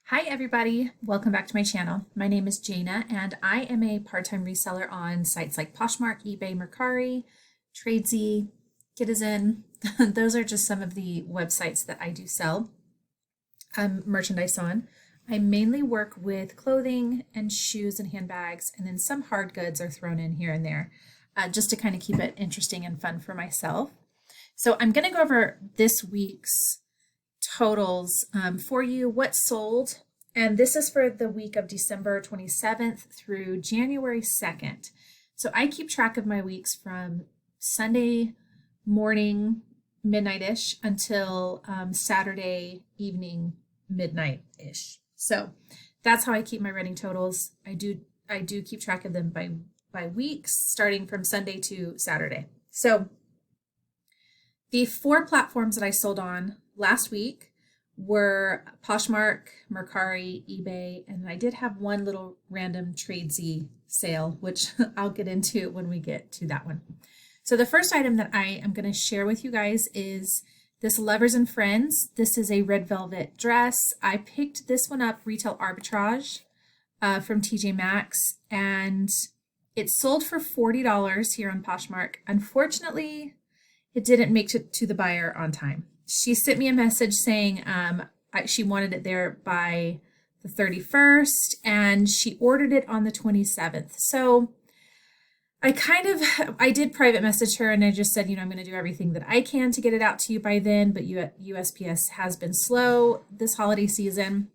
Hi everybody, welcome back to my channel. My name is Jana and I am a part-time reseller on sites like Poshmark, eBay, Mercari, Tradesy, Citizen. Those are just some of the websites that I do sell merchandise on. I mainly work with clothing and shoes and handbags, and then some hard goods are thrown in here and there just to kind of keep it interesting and fun for myself. So I'm going to go over this week's totals for you, what sold, and this is for the week of December 27th through January 2nd. So I keep track of my weeks from Sunday morning, midnight-ish, until Saturday evening, midnight-ish. So that's how I keep my running totals. I do keep track of them by weeks, starting from Sunday to Saturday. So the 4 platforms that I sold on last week were Poshmark, Mercari, eBay, and I did have one little random Tradesy sale, which I'll get into when we get to that one. So the first item that I am going to share with you guys is this Lovers and Friends. This is a red velvet dress. I picked this one up retail arbitrage from TJ Maxx, and it sold for $40 here on Poshmark. Unfortunately, it didn't make it to the buyer on time. She sent me a message saying she wanted it there by the 31st, and she ordered it on the 27th. So I did private message her, and I just said, I'm going to do everything that I can to get it out to you by then, but USPS has been slow this holiday season,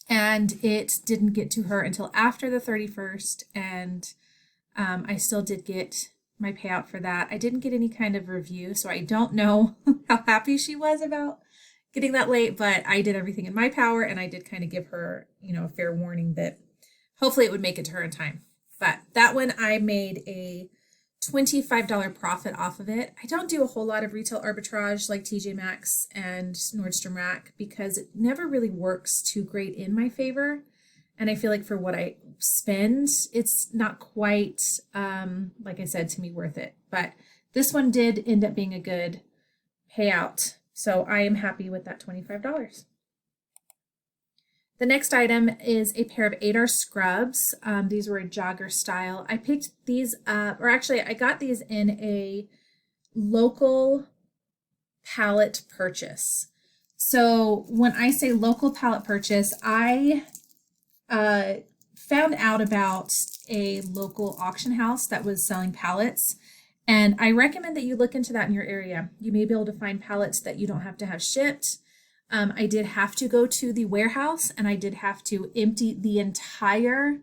and it didn't get to her until after the 31st, and I still did get my payout for that. I didn't get any kind of review, so I don't know how happy she was about getting that late, but I did everything in my power, and I did kind of give her, a fair warning that hopefully it would make it to her in time. But that one, I made a $25 profit off of it. I don't do a whole lot of retail arbitrage like TJ Maxx and Nordstrom Rack because it never really works too great in my favor. And I feel like for what I spend, it's not quite, like I said, to me worth it. But this one did end up being a good payout. So I am happy with that $25. The next item is a pair of 8R scrubs. These were a jogger style. I picked these up, or actually I got these in a local pallet purchase. So when I say local pallet purchase, I found out about a local auction house that was selling pallets, and I recommend that you look into that in your area. You may be able to find pallets that you don't have to have shipped. I did have to go to the warehouse, and I did have to empty the entire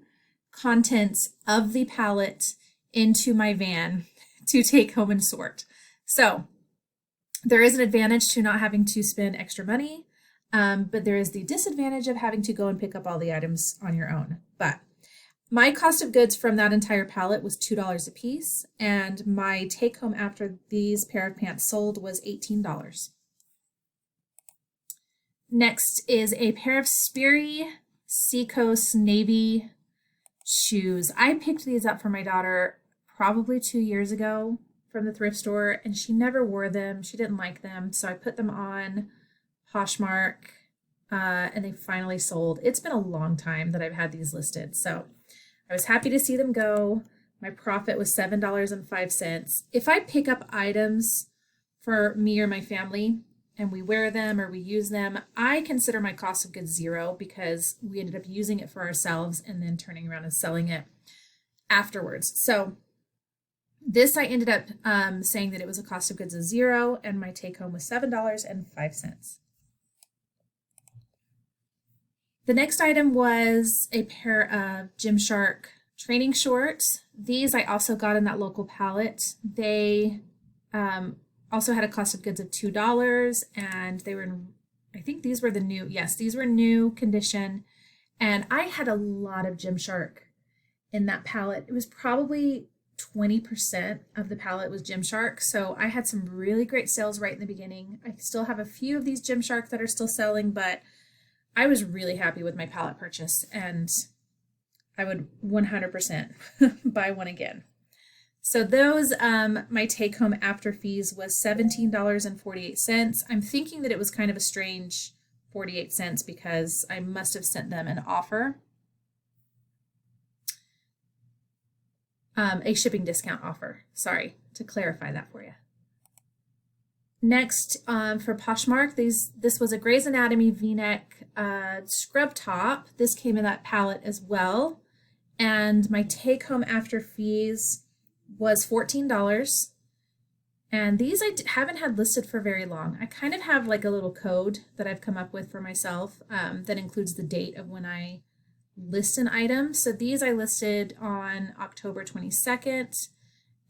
contents of the pallet into my van to take home and sort. So there is an advantage to not having to spend extra money. But there is the disadvantage of having to go and pick up all the items on your own. But my cost of goods from that entire pallet was $2 a piece, and my take home after these pair of pants sold was $18. Next is a pair of Sperry Seacoast Navy shoes. I picked these up for my daughter probably 2 years ago from the thrift store, and she never wore them. She didn't like them, so I put them on Poshmark, and they finally sold. It's been a long time that I've had these listed, so I was happy to see them go. My profit was $7.05. If I pick up items for me or my family and we wear them or we use them, I consider my cost of goods zero because we ended up using it for ourselves and then turning around and selling it afterwards. So this I ended up saying that it was a cost of goods of zero, and my take home was $7.05. The next item was a pair of Gymshark training shorts. These I also got in that local pallet. They also had a cost of goods of $2, and they were in, I think these were these were new condition, and I had a lot of Gymshark in that pallet. It was probably 20% of the pallet was Gymshark, so I had some really great sales right in the beginning. I still have a few of these Gymshark that are still selling, but I was really happy with my pallet purchase, and I would 100% buy one again. So those, my take home after fees was $17.48. I'm thinking that it was kind of a strange 48 cents because I must have sent them an offer, a shipping discount offer. Sorry, to clarify that for you. Next, for Poshmark, this was a Grey's Anatomy V-neck scrub top. This came in that palette as well. And my take home after fees was $14. And these I haven't had listed for very long. I kind of have like a little code that I've come up with for myself that includes the date of when I list an item. So these I listed on October 22nd,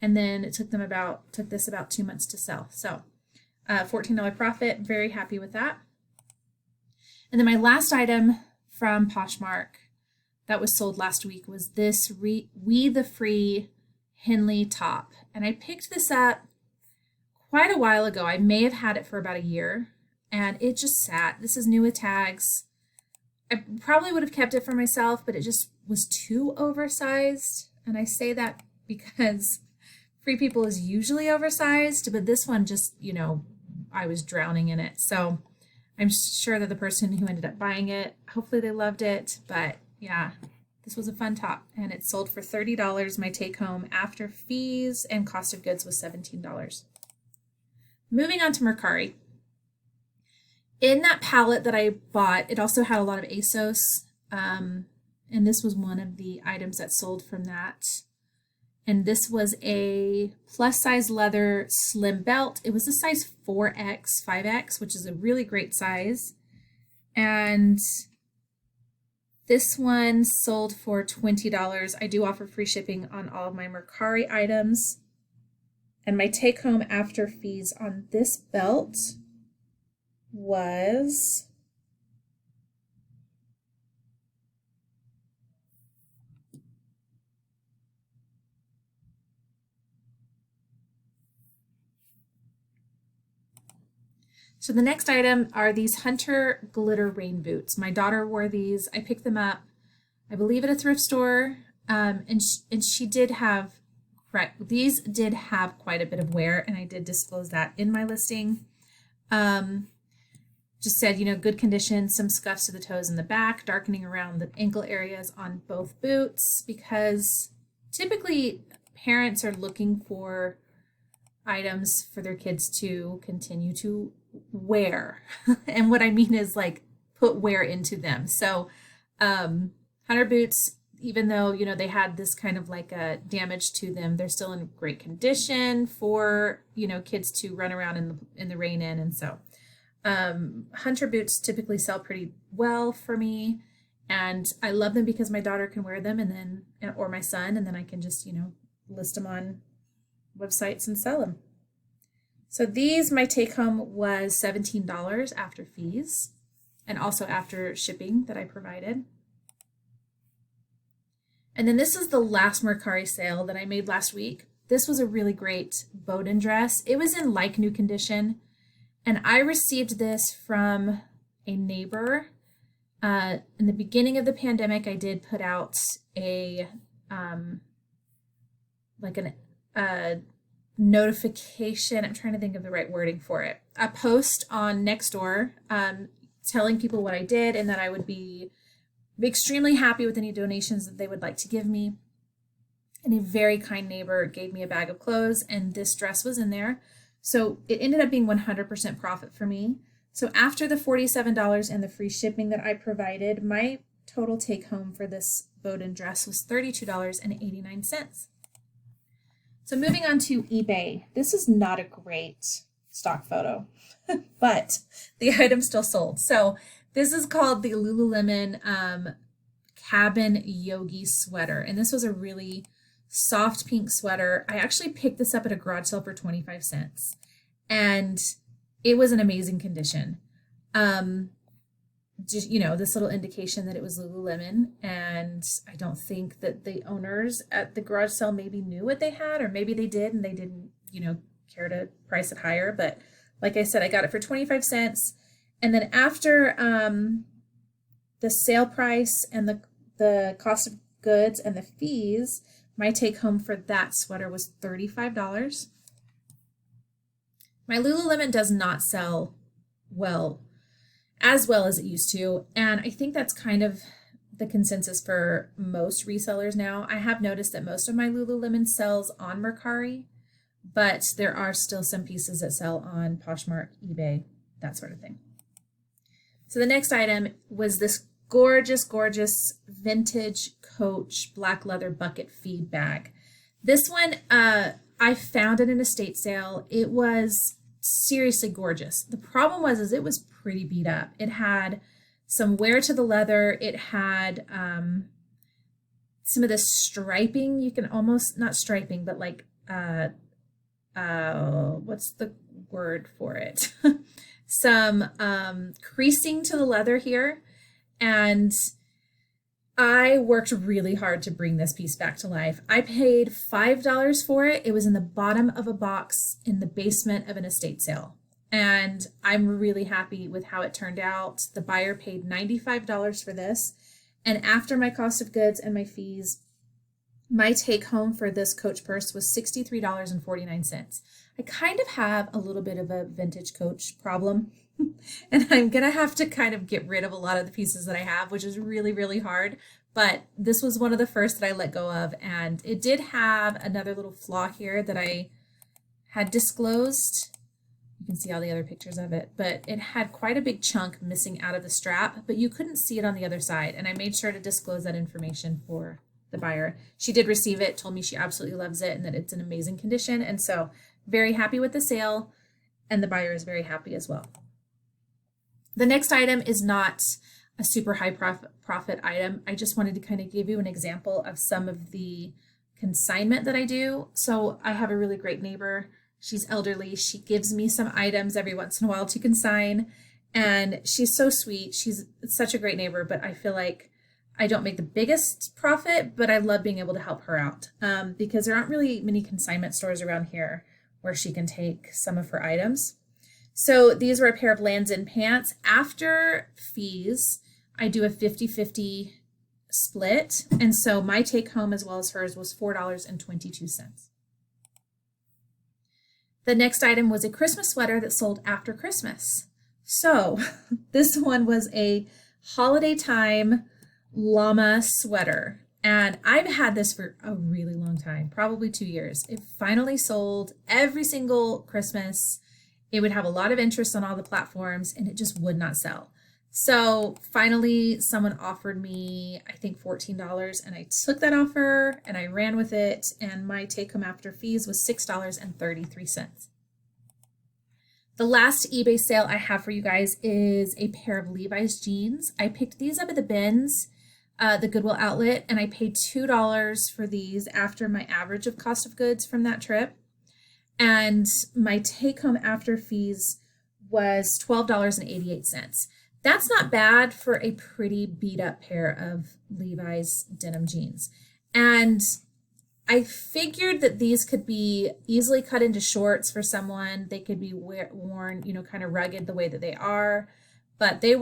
and then it took this about 2 months to sell. So $14 profit, very happy with that. And then my last item from Poshmark that was sold last week was this We the Free Henley top. And I picked this up quite a while ago. I may have had it for about a year, and it just sat. This is new with tags. I probably would have kept it for myself, but it just was too oversized. And I say that because Free People is usually oversized, but this one just, I was drowning in it. So I'm sure that the person who ended up buying it, hopefully they loved it. But yeah, this was a fun top, and it sold for $30. My take home after fees and cost of goods was $17. Moving on to Mercari. In that palette that I bought, it also had a lot of ASOS, and this was one of the items that sold from that. And this was a plus size leather slim belt. It was a size 4X, 5X, which is a really great size. And this one sold for $20. I do offer free shipping on all of my Mercari items. And my take home after fees on this belt was So the next item are these Hunter glitter rain boots. My daughter wore these. I picked them up, I believe, at a thrift store, and she did have, these did have quite a bit of wear, and I did disclose that in my listing. Just said, good condition, some scuffs to the toes in the back, darkening around the ankle areas on both boots, because typically parents are looking for items for their kids to continue to wear. And what I mean is like put wear into them. So Hunter boots, even though, they had this kind of like a damage to them, they're still in great condition for, kids to run around in the rain in. And so Hunter boots typically sell pretty well for me, and I love them because my daughter can wear them, and then, or my son, and then I can just, list them on websites and sell them. So these, my take home was $17 after fees, and also after shipping that I provided. And then this is the last Mercari sale that I made last week. This was a really great Bowie dress. It was in like new condition. And I received this from a neighbor. In the beginning of the pandemic, I did put out a notification. I'm trying to think of the right wording for it. A post on Nextdoor telling people what I did and that I would be extremely happy with any donations that they would like to give me. And a very kind neighbor gave me a bag of clothes, and this dress was in there. So it ended up being 100% profit for me. So after the $47 and the free shipping that I provided, my total take home for this Bowie dress was $32.89. So moving on to eBay. This is not a great stock photo, but the item still sold. So this is called the Lululemon Cabin Yogi Sweater. And this was a really soft pink sweater. I actually picked this up at a garage sale for 25 cents, and it was in amazing condition. Just, this little indication that it was Lululemon, and I don't think that the owners at the garage sale maybe knew what they had, or maybe they did and they didn't, care to price it higher. But like I said, I got it for 25 cents. And then after the sale price and the cost of goods and the fees, my take home for that sweater was $35. My Lululemon does not sell well as well as it used to. And I think that's kind of the consensus for most resellers now. I have noticed that most of my Lululemon sells on Mercari, but there are still some pieces that sell on Poshmark, eBay, that sort of thing. So the next item was this gorgeous, gorgeous vintage Coach black leather bucket feed bag. This one, I found it in a estate sale. It was seriously gorgeous. The problem was it was pretty beat up. It had some wear to the leather. It had some of this striping. You can almost, not striping, but like, what's the word for it? Some creasing to the leather here. And I worked really hard to bring this piece back to life. I paid $5 for it. It was in the bottom of a box in the basement of an estate sale. And I'm really happy with how it turned out. The buyer paid $95 for this. And after my cost of goods and my fees, my take home for this Coach purse was $63.49. I kind of have a little bit of a vintage Coach problem. And I'm going to have to kind of get rid of a lot of the pieces that I have, which is really, really hard. But this was one of the first that I let go of. And it did have another little flaw here that I had disclosed. You can see all the other pictures of it, but it had quite a big chunk missing out of the strap, but you couldn't see it on the other side. And I made sure to disclose that information for the buyer. She did receive it, told me she absolutely loves it and that it's in amazing condition. And so very happy with the sale, and the buyer is very happy as well. The next item is not a super high profit item. I just wanted to kind of give you an example of some of the consignment that I do. So I have a really great neighbor. She's elderly. She gives me some items every once in a while to consign, and she's so sweet. She's such a great neighbor, but I feel like I don't make the biggest profit, but I love being able to help her out because there aren't really many consignment stores around here where she can take some of her items. So these were a pair of Lands' End pants. After fees, I do a 50-50 split. And so my take home as well as hers was $4.22. The next item was a Christmas sweater that sold after Christmas. So this one was a holiday time llama sweater. And I've had this for a really long time, probably 2 years. It finally sold every single Christmas. It would have a lot of interest on all the platforms and it just would not sell. So finally someone offered me, I think $14, and I took that offer and I ran with it, and my take home after fees was $6.33. The last eBay sale I have for you guys is a pair of Levi's jeans. I picked these up at the bins, the Goodwill outlet, and I paid $2 for these after my average of cost of goods from that trip. And my take home after fees was $12.88. That's not bad for a pretty beat up pair of Levi's denim jeans. And I figured that these could be easily cut into shorts for someone. They could be worn, you know, kind of rugged the way that they are, but they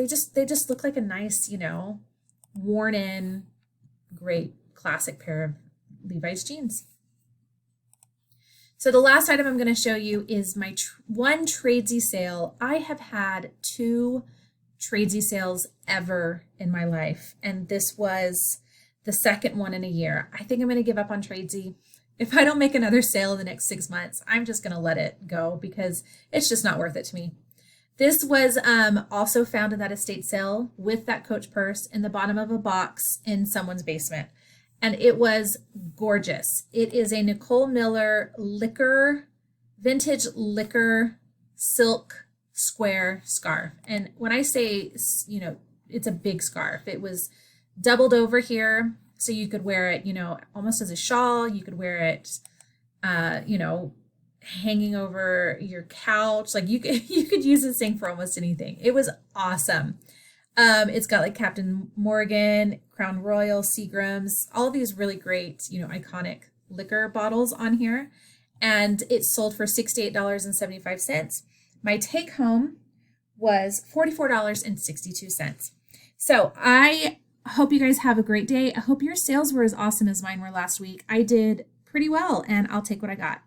just look like a nice, you know, worn in, great classic pair of Levi's jeans. So the last item I'm going to show you is my one Tradesy sale. I have had 2 Tradesy sales ever in my life, and this was the second one in a year. I think I'm going to give up on Tradesy. If I don't make another sale in the next 6 months, I'm just going to let it go because it's just not worth it to me. This was also found in that estate sale with that Coach purse in the bottom of a box in someone's basement. And it was gorgeous. It is a Nicole Miller vintage liquor silk square scarf. And when I say, you know, it's a big scarf, it was doubled over here. So you could wear it, you know, almost as a shawl. You could wear it, you know, hanging over your couch. Like you could use this thing for almost anything. It was awesome. It's got like Captain Morgan, Crown Royal, Seagram's, all of these really great, you know, iconic liquor bottles on here. And it sold for $68.75. My take home was $44.62. So I hope you guys have a great day. I hope your sales were as awesome as mine were last week. I did pretty well, and I'll take what I got.